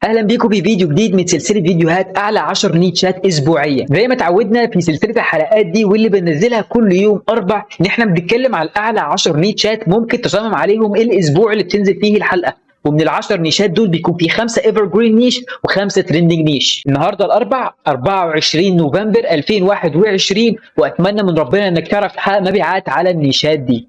اهلا بيكم في فيديو جديد من سلسله فيديوهات اعلى 10 نيتشات اسبوعيه. زي ما اتعودنا في سلسله الحلقات دي واللي بننزلها كل يوم اربع ان احنا بنتكلم على الاعلى 10 نيتشات ممكن تصمم عليهم الاسبوع اللي بتنزل فيه الحلقه. ومن ال10 نيشات دول بيكون في 5 ايفر جرين نيش و5 ترندنج نيش. النهارده الاربع 24 نوفمبر 2021، واتمنى من ربنا انك تعرف تحقق مبيعات على النيشات دي.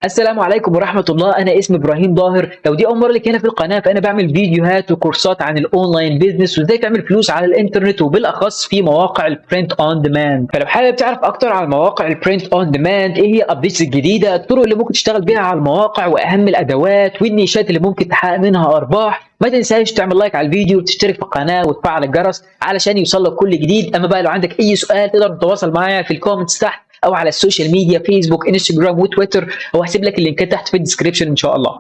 السلام عليكم ورحمة الله. أنا اسمي إبراهيم ظاهر. لو دي أول مرة لك هنا في القناة فأنا بعمل فيديوهات وكورسات عن الأونلاين بيزنس وإزاي تعمل فلوس على الإنترنت وبالأخص في مواقع البرنت أون ديماند. فلو حابب تعرف أكتر عن مواقع البرنت أون ديماند، إيه هي الأبديتس الجديدة، الطرق اللي ممكن تشتغل بيها على المواقع، وأهم الأدوات والنيشات اللي ممكن تحقق منها أرباح، ما تنساش تعمل لايك على الفيديو وتشترك في القناة وتفعل الجرس علشان يوصلك كل جديد. أما بقى لو عندك أي سؤال تقدر تتواصل معايا في الكومنتس تحت او على السوشيال ميديا فيسبوك انستجرام وتويتر، او هسيب لك اللينكات تحت في الديسكربشن ان شاء الله.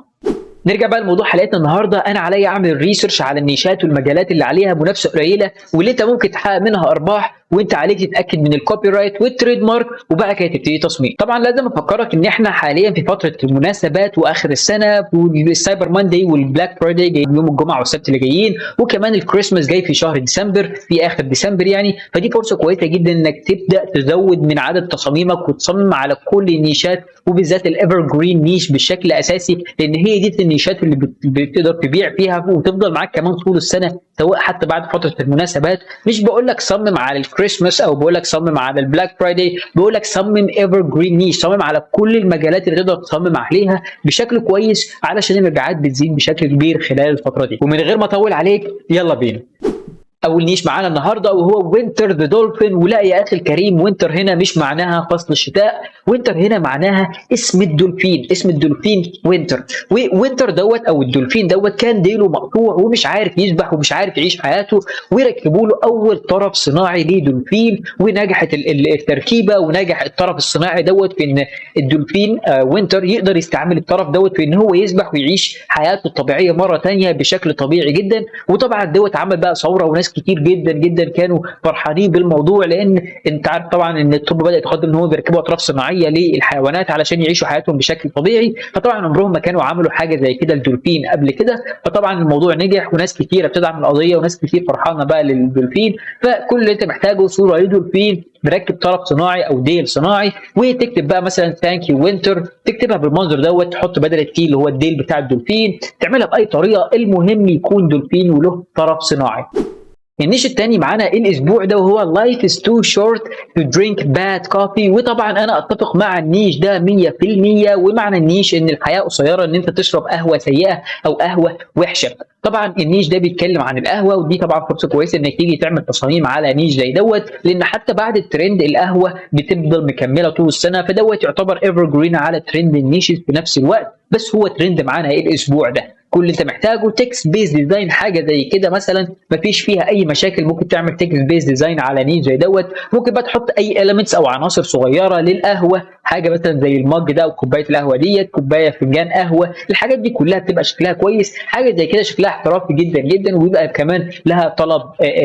نرجع بقى لموضوع حلقتنا النهارده. انا عليا اعمل ريسيرش على النيشات والمجالات اللي عليها منافسه قليله واللي انت ممكن تحقق منها ارباح، وانت عليك تتاكد من الكوبي رايت والتريد مارك، وبقى كده تبتدي تصميم. طبعا لازم افكرك ان احنا حاليا في فتره المناسبات واخر السنه، والسايبر ماندي والبلاك فرايداي جاي يوم الجمعه والسبت اللي جايين، وكمان الكريسماس جاي في شهر ديسمبر، في اخر ديسمبر يعني. فدي فرصه كويسه جدا انك تبدا تزود من عدد تصاميمك وتصمم على كل النيشات، وبالذات الايفر جرين نيش بشكل اساسي، لان هي دي النيشات اللي بتقدر تبيع فيها وتفضل معاك كمان طول السنه، سواء حتى بعد فتره المناسبات. مش بقول لك صمم على الكريسماس او بقول لك صمم على البلاك فرايداي، بقول لك صمم ايفر جرين نيش، صمم على كل المجالات اللي تقدر تصمم عليها بشكل كويس علشان المبيعات بتزيد بشكل كبير خلال الفتره دي. ومن غير ما اطول عليك يلا بينا. اول نيش معانا النهارده وهو وينتر ذا دولفين. ولا يا اخي الكريم، وينتر هنا مش معناها فصل الشتاء، وينتر هنا معناها اسم الدولفين. اسم الدولفين وينتر. وينتر دوت او الدولفين دوت كان ديله مقطوع ومش عارف يسبح ومش عارف يعيش حياته، ويركبوا له اول طرف صناعي لدولفين، ونجحت التركيبه ونجح الطرف الصناعي دوت في ان الدولفين وينتر يقدر يستعمل الطرف دوت في ان هو يسبح ويعيش حياته الطبيعيه مره ثانيه بشكل طبيعي جدا. وطبعا دوت عمل بقى ثوره، وناس كتير جدا جدا كانوا فرحانين بالموضوع، لان انت عارف طبعا ان الطب بدا يتقدم ان هو بيركبوا اطراف صناعيه للحيوانات علشان يعيشوا حياتهم بشكل طبيعي. فطبعا عمرهم ما كانوا عملوا حاجه زي كده للدولفين قبل كده، فطبعا الموضوع نجح وناس كتيره بتدعم القضيه وناس كتير فرحانه بقى للدولفين. فكل اللي انت محتاجه صوره لدولفين مركب طرف صناعي او ديل صناعي، وتكتب بقى مثلا ثانك يو وينتر، تكتبها بالمنظر دوت، تحط بدل التي اللي هو الديل بتاع الدولفين، تعملها باي طريقه، المهم يكون دولفين وله طرف صناعي. النيش التاني معانا الاسبوع ده وهو life is too short to drink bad coffee. وطبعا انا اتفق مع النيش ده 100%. ومعنى النيش ان الحياه قصيره ان انت تشرب قهوه سيئه او قهوه وحشه. طبعا النيش ده بيتكلم عن القهوه، ودي طبعا فرصه كويسه انك تيجي تعمل تصاميم على نيش زي دوت، لان حتى بعد الترند القهوه بتفضل مكمله طول السنه، فدوت يعتبر ايفر جرين على ترند النيشز في نفس الوقت. بس هو ترند معانا الاسبوع ده. كل اللي انت محتاجه تكست بيز ديزاين، حاجه زي كده مثلا مفيش فيها اي مشاكل. ممكن تعمل تكست بيز ديزاين على نيش زي دوت. ممكن بقى تحط اي اليمنتس او عناصر صغيره للقهوه، حاجه مثلا زي المج ده او كوبايه القهوه ديت، كوبايه فنجان قهوه، الحاجات دي كلها بتبقى شكلها كويس. حاجه زي كده شكلها احترافي جدا جدا، ويبقى كمان لها طلب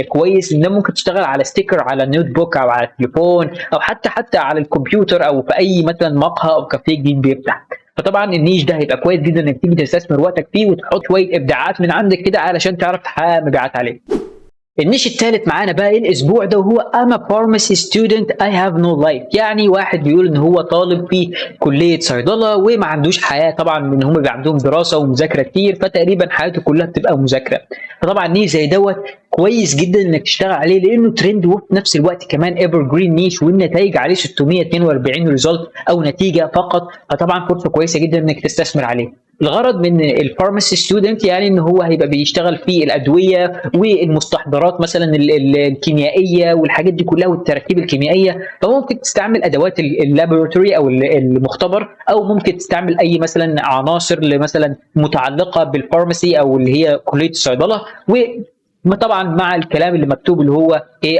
كويس. انها ممكن تشتغل على ستيكر على النوت بوك او على التليفون او حتى على الكمبيوتر او في اي مثلا مقهى او كافيه جديد بيفتح. فطبعا النيش ده هيبقى كويس جدا انك تيجي تستثمر وقتك فيه وتحط شويه ابداعات من عندك كده علشان تعرف تحقق مبيعات عليه. النيش الثالث معانا بقى الاسبوع ده وهو I'm a pharmacy student I have no life. يعني واحد بيقول ان هو طالب في كليه صيدله وما عندوش حياه، طبعا ان هم بيبقى عندهم دراسه ومذاكره كتير، فتقريبا حياته كلها بتبقى مذاكره. فطبعا نيش زي دوت كويس جدا انك تشتغل عليه لانه ترند، وفي نفس الوقت كمان ايفر جرين نيش، والنتائج عليه 642 ريزلت او نتيجه فقط. فطبعا فرصه كويسه جدا انك تستثمر عليه. الغرض من الفارماسي ستودنت يعني ان هو هيبقى بيشتغل في الادويه والمستحضرات مثلا الكيميائيه والحاجات دي كلها والتراكيب الكيميائيه. فممكن تستعمل ادوات اللابوراتوري او المختبر، او ممكن تستعمل اي مثلا عناصر مثلا متعلقه بالفارماسي او اللي هي كليه الصيدله. طبعا مع الكلام اللي مكتوب اللي هو ايه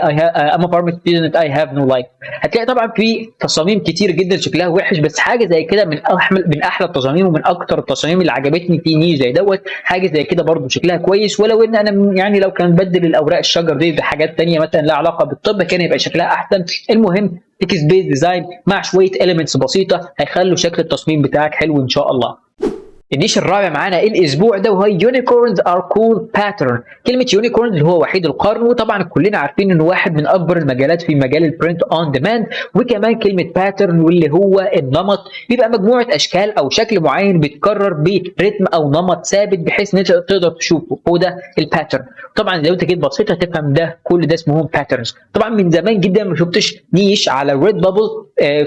I'm a pharmacy student I have no life. هتلاقي طبعا في تصاميم كتير جدا شكلها وحش، بس حاجه زي كده من احلى التصاميم ومن اكتر التصاميم اللي عجبتني في نيش زي دوت. حاجه زي كده برضو شكلها كويس، ولو ان انا يعني لو كان بدل الاوراق الشجر دي بحاجات ثانيه مثلا لها علاقه بالطب كان يبقى شكلها احسن. المهم تكست بيز ديزاين مع شويه اليمنتس بسيطه هيخلوا شكل التصميم بتاعك حلو ان شاء الله. النيش الرابع معانا الاسبوع ده وهو يونيكورنز ار كول باترن. كلمه يونيكورن اللي هو وحيد القرن، وطبعا كلنا عارفين انه واحد من اكبر المجالات في مجال البرنت اون ديماند. وكمان كلمه باترن واللي هو النمط، بيبقى مجموعه اشكال او شكل معين بيتكرر برتم او نمط ثابت بحيث ان انت تقدر تشوفه، هو ده الباترن. طبعا لو انت جيت بسيطه هتفهم ده كل ده اسمهم باترنز. طبعا من زمان جدا ما شفتش نيش على ريد بابل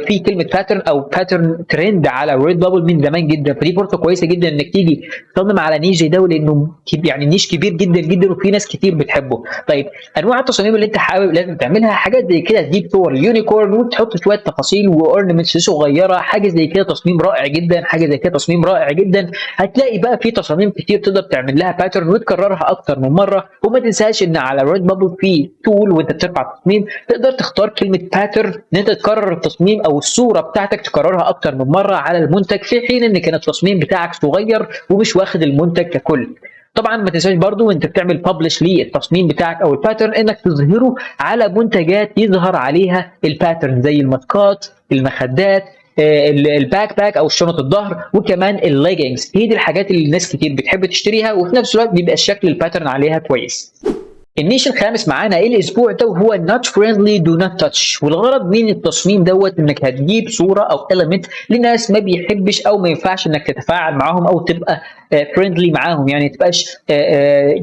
في كلمه باترن او باترن ترند على ريد بابل من زمان جدا، فدي فرصه كويسه جدا انك تيجي تصمم على نيش زي ده، لانه يعني نيش كبير جدا جدا وفي ناس كتير بتحبه. طيب انواع التصاميم اللي انت حابب لازم تعملها حاجات زي كده، تجيب صور اليونيكورن وتحط شويه تفاصيل واورنمنتس صغيره، حاجه زي كده تصميم رائع جدا، حاجه زي كده تصميم رائع جدا. هتلاقي بقى في تصاميم كتير تقدر تعمل لها باترن وتكررها اكتر من مره. وما تنساش ان على ريد بابل في تول وانت بترفع تصميم تقدر تختار كلمه باترن ان انت تكرر التصميم او الصوره بتاعتك تكررها اكتر من مره على المنتج، في حين ان كان التصميم بتاعك صغير ومش واخد المنتج ككل. طبعا ما تنساش برضو وانت بتعمل ببلش للتصميم بتاعك او الباترن انك تظهره على منتجات يظهر عليها الباترن زي الماسكات، المخدات، الباك باك او شنط الظهر، وكمان الليجنجز. هي دي الحاجات اللي الناس كتير بتحب تشتريها وفي نفس الوقت بيبقى الشكل الباترن عليها كويس. النيش الخامس معانا الاسبوع ده وهو not friendly do not touch. والغرض من التصميم دوت انك هتجيب صوره او element لناس ما بيحبش او ما ينفعش انك تتفاعل معاهم او تبقى فريندلي معاهم، يعني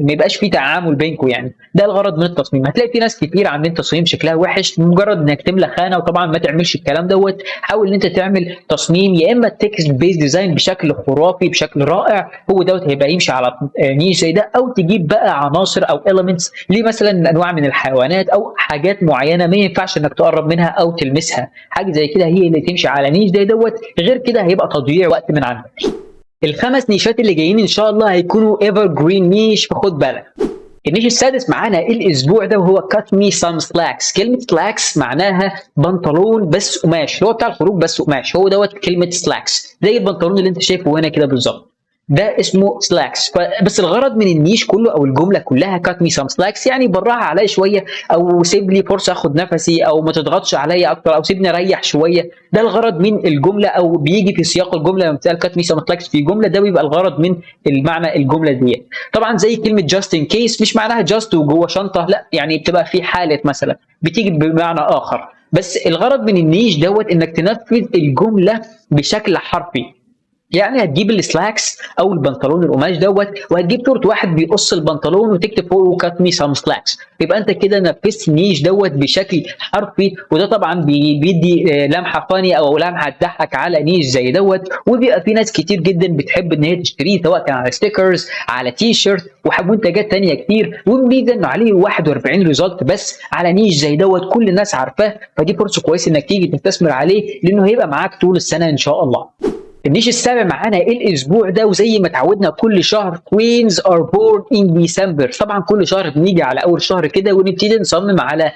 ما يبقاش في تعامل بينكم. يعني ده الغرض من التصميم. هتلاقي في ناس كتير عاملين تصميم شكلها وحش مجرد انك تملى خانه، وطبعا ما تعملش الكلام دوت. حاول ان انت تعمل تصميم يا اما تكست بيز ديزاين بشكل خرافي بشكل رائع، هو دوت هيبقى يمشي على نيش زي ده، او تجيب بقى عناصر او elements ليه مثلا انواع من الحيوانات او حاجات معينه ما ينفعش انك تقرب منها او تلمسها. حاجه زي كده هي اللي تمشي على نيش زي دوت، غير كده هيبقى تضييع وقت من عندك. الخمس نيشات اللي جايين ان شاء الله هيكونوا ايفر جرين نيش، فخد بالك. النيش السادس معانا الاسبوع ده وهو كات مي سام سلاكس. كلمه سلاكس معناها بنطلون بس قماش، اللي هو بتاع الخروج بس قماش، هو دوت كلمه سلاكس زي البنطلون اللي انت شايفه هنا كده بالظبط، ده اسمه سلاكس. بس الغرض من النيش كله او الجمله كلها كات مي سام سلاكس، يعني بالراحه عليا شويه، او سيب لي فرصه اخد نفسي، او ما تضغطش عليا اكتر، او سيبني اريح شويه. ده الغرض من الجمله، او بيجي في سياق الجمله لما بتقال كات مي سام سلاكس في جمله، ده بيبقى الغرض من المعنى الجمله دي. طبعا زي كلمه جاست ان كيس، مش معناها جاست وجوه شنطه، لا، يعني بتبقى في حاله مثلا بتيجي بمعنى اخر. بس الغرض من النيش دوت انك تنفذ الجمله بشكل حرفي. يعني هتجيب السلاكس او البنطلون القماش دوت، وهتجيب صوره واحد بيقص البنطلون وتكتب فوقه كات مي سام سلاكس، يبقى انت كده نفذت النيش دوت بشكل حرفي. وده طبعا بيدي لمحه فاني او لمحه تضحك على نيش زي دوت. وبيبقى في ناس كتير جدا بتحب ان هي تشتريه، سواء كان على ستيكرز، على تي شيرت، ومنتجات ثانيه كتير. والميزه انه عليه 41 ريزلت بس على نيش زي دوت كل الناس عارفاه، فدي فرصه كويسه انك تيجي تستثمر عليه لانه هيبقى معاك طول السنه ان شاء الله. النيش السابع معانا الاسبوع ده وزي ما اتعودنا كل شهر كوينز ار بورن ان ديسمبر. طبعا كل شهر بنيجي على اول شهر كده ونبتدي نصمم على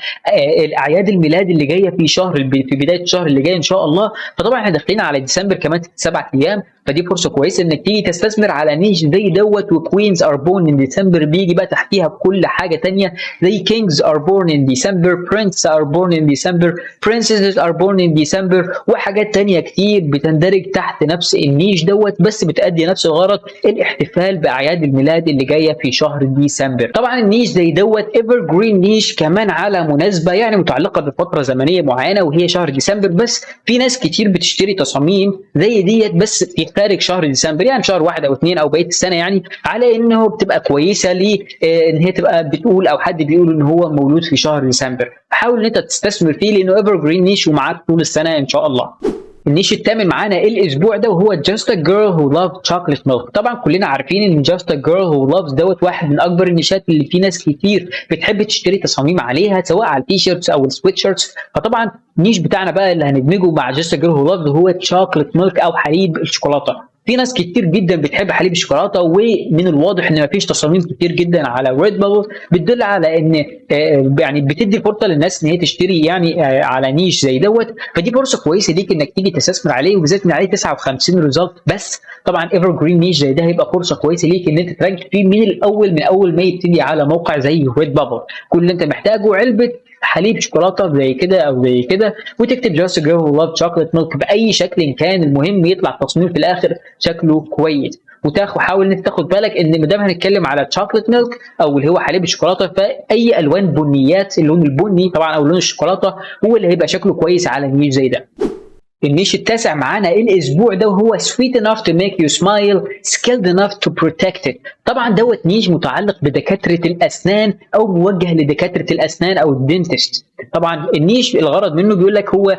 الاعياد الميلاد اللي جايه في بدايه الشهر اللي جاي ان شاء الله. فطبعا احنا داخلين على ديسمبر كمان 7 ايام، فدي فرصه كويسه انك تيجي تستثمر على نيش زي دوت. وكوينز ار بورن ان ديسمبر بيجي بقى تحتيها بكل حاجه ثانيه زي كينجز ار بورن ان ديسمبر، برنس ار بورن ان ديسمبر، برنسز ار بورن ان ديسمبر، وحاجات ثانيه كتير بتندرج تحت نفس النيش دوت، بس بتأدي نفس الغرض، الاحتفال باعياد الميلاد اللي جايه في شهر ديسمبر. طبعا النيش زي دوت ايفر جرين نيش كمان على مناسبه يعني متعلقه بفتره زمنيه معينه وهي شهر ديسمبر. بس في ناس كتير بتشتري تصاميم زي ديت بس في خارج شهر ديسمبر، يعني شهر 1 أو 2 او بقيه السنه، يعني على انه بتبقى كويسه ان هي تبقى بتقول او حد بيقول ان هو مولود في شهر ديسمبر. حاول ان انت تستثمر فيه لانه ايفر جرين نيش ومعاك طول السنه ان شاء الله. النيش الثامن معانا الاسبوع ده وهو Just a Girl Who Loves Chocolate Milk. طبعا كلنا عارفين ان Just a Girl Who Loves دوت واحد من اكبر النيشات اللي في ناس كتير بتحب تشتري تصاميم عليها سواء على التي شيرتس او السويت شيرتس. فطبعا النيش بتاعنا بقى اللي هندمجه مع Just a Girl Who Loves هو Chocolate Milk او حليب الشوكولاته. في ناس كتير جدا بتحب حليب الشوكولاته، ومن الواضح ان مفيش تصاميم كتير جدا على ريد بابل بتدل على ان يعني بتدي فرصه للناس ان هي تشتري يعني على نيش زي دوت. فدي فرصه كويسه ليك انك تيجي تستثمر عليه، وبالذات ان عليه 59 ريزلت بس. طبعا ايفر جرين نيش زي ده هيبقى فرصه كويسه ليك ان انت ترانك فيه من اول ما يبتدي على موقع زي ريد بابل. كل اللي انت محتاجه علبه حليب شوكولاته زي كده او زي كده، وتكتب جاست جيرل هو لاف شوكليت ميلك باي شكل كان، المهم يطلع التصميم في الاخر شكله كويس. حاول ان انت تاخد بالك ان ما دام هنتكلم على تشوكلت ميلك او اللي هو حليب الشوكولاته، فاي الوان بنيات، اللون البني طبعا او لون الشوكولاته هو اللي هيبقى شكله كويس على النيش زي ده. النيش التاسع معانا الاسبوع ده وهو sweet enough to make you smile skilled enough to protect it. طبعا دوت نيش متعلق بدكاتره الاسنان او موجه لدكاتره الاسنان او الدنتست. طبعا النيش الغرض منه بيقول لك هو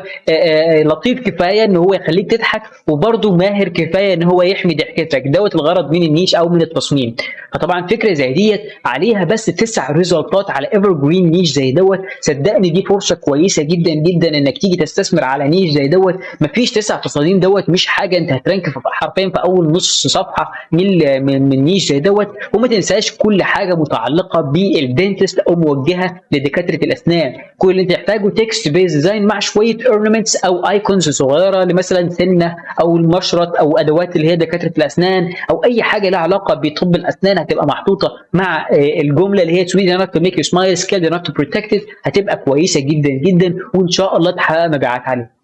لطيف كفايه ان هو يخليك تضحك، وبرده ماهر كفايه ان هو يحمي ضحكتك. دوت الغرض من النيش او من التصميم. فطبعا فكره زي ديت عليها بس 9 ريزلتات على ايفر جرين نيش زي دوت. صدقني دي فرصه كويسه جدا جدا انك تيجي تستثمر على نيش زي دوت. مفيش 9 تصاميم دوت مش حاجه، انت هترانك حرفيا في اول نص صفحه من نيش زي دوت. وما تنساش كل حاجه متعلقه بالدنتست او موجهه لدكاتره الاسنان. كل اللي انت تحتاجه تكست بيز ديزاين مع شويه اورنمنتس او ايكونز صغيره لمثلا سنه او المشرط او ادوات اللي هي دكاتره الاسنان او اي حاجه لها علاقه بطب الاسنان، هتبقى محطوطه مع الجمله اللي هي sweet enough to make you smile skilled enough to protect it. هتبقى كويسه جدا جدا وان شاء الله تحقق مبيعات عاليه.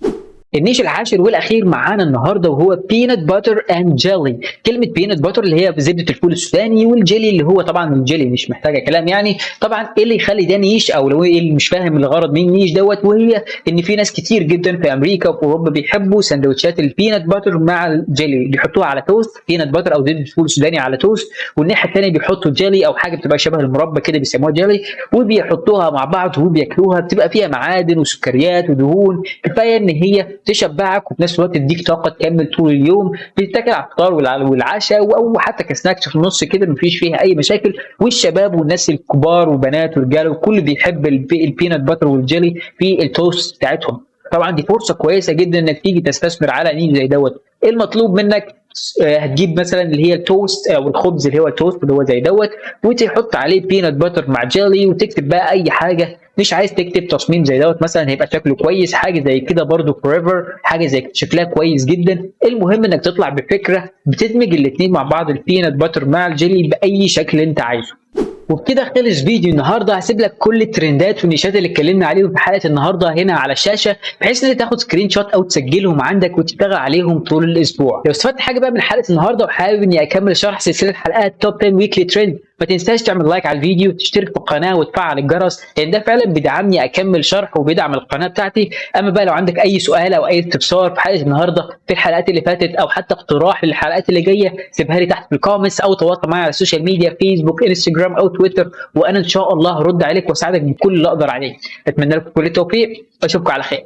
النيش العاشر والاخير معانا النهارده وهو بينات باتر اند جيلي. كلمه بينات باتر اللي هي زبده الفول السوداني، والجيلي اللي هو طبعا الجيلي مش محتاجه كلام يعني. طبعا ايه اللي يخلي ده نيش او لو ايه اللي مش فاهم الغرض من النيش دوت، وهي ان في ناس كتير جدا في امريكا وفي اوروبا بيحبوا سندوتشات البينات باتر مع الجيلي، بيحطوها على توست بينات باتر او زبده الفول السوداني على توست، والناحيه الثانيه بيحطوا جيلي او حاجه بتبقى شبه المربى كده بيسموها جيلي، وبيحطوها مع بعض وبياكلوها. بتبقى فيها معادن وسكريات ودهون كفايه ان هي تشبعك وفي نفس الوقت تديك طاقه تكمل طول اليوم. بتتاكل على الفطار والعشاء او حتى كسناكس في النص كده، مفيش فيها اي مشاكل. والشباب والناس الكبار وبنات ورجاله والكل بيحب البينات باتر والجيلي في التوست بتاعتهم. طبعا دي فرصه كويسه جدا انك تيجي تستثمر على نيش زي دوت. ايه المطلوب منك؟ هتجيب مثلا اللي هي التوست او الخبز اللي هو التوست اللي هو زي دوت، وتحط عليه بينات باتر مع جيلي، وتكتب بقى اي حاجه. مش عايز تكتب تصميم زي دوت مثلا هيبقى شكله كويس، حاجه زي كده برده فوريفر، حاجه زي كده شكلها كويس جدا. المهم انك تطلع بفكره بتدمج الاثنين مع بعض، البينات باتر مع الجيلي باي شكل انت عايزه. وبكده خلص فيديو النهارده. هسيب لك كل الترندات والنيشات اللي اتكلمنا عليهم في حلقه النهارده هنا على الشاشه، بحيث ان انت تاخد سكرين شوت او تسجلهم عندك وتشتغل عليهم طول الاسبوع. لو استفدت حاجه بقى من حلقه النهارده وحابب اني اكمل شرح سلسله حلقات توب 10 ويكلي ترند، ما تنساش تعمل لايك على الفيديو وتشترك في القناه وتفعل الجرس، لان ده فعلا بيدعمني اكمل شرح وبيدعم القناه بتاعتي. اما بقى لو عندك اي سؤال او اي استفسار في حلقه النهارده في الحلقات اللي فاتت او حتى اقتراح للحلقات اللي جايه، سيبها لي تحت في الكومنتس او تواصل معايا على السوشيال ميديا فيسبوك انستجرام او تويتر، وانا ان شاء الله هرد عليك واساعدك بكل اللي اقدر عليه. اتمنى لكم كل التوفيق واشوفكم على خير.